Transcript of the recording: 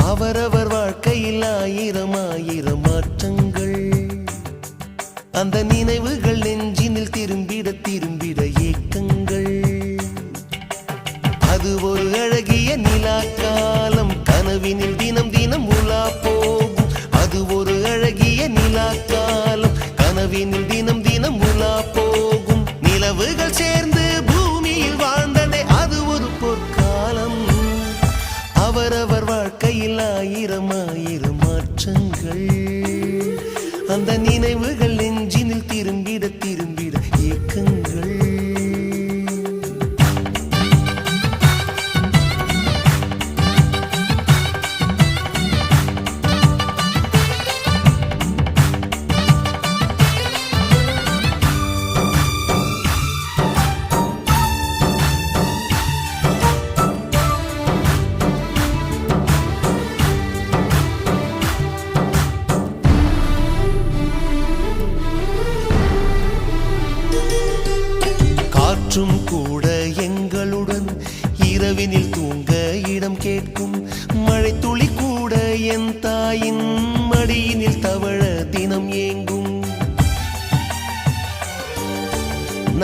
அவரவர் வாழ்க்கையில் ஆயிரம் ஆயிரம் மாற்றங்கள், அந்த நினைவுகள் நெஞ்சினில் திரும்பிட திரும்பிட ஏக்கங்கள். அது ஒரு அழகிய நிலா காலம், கனவினில் தினம் தினம் உலா போகும். அது ஒரு அழகிய நிலா காலம், கனவினில் தினம் தினம் உலா போகும். நிலவுகள் சேர்ந்து பூமியில் வாழ்ந்ததே அது ஒரு பொற்காலம். அவரவர் வாழ்க்கையில் ஆயிரம் ஆயிரம் மாற்றங்கள், அந்த நினைவுகள் நெஞ்சினில் திரும்பிட திரும்பிட ஏக்கங்கள். காற்றும் கூட எங்களுடன் இரவினில் தூங்க இடம் கேட்கும். மழை துளி கூட என் தாயின் மடியினில் தவழ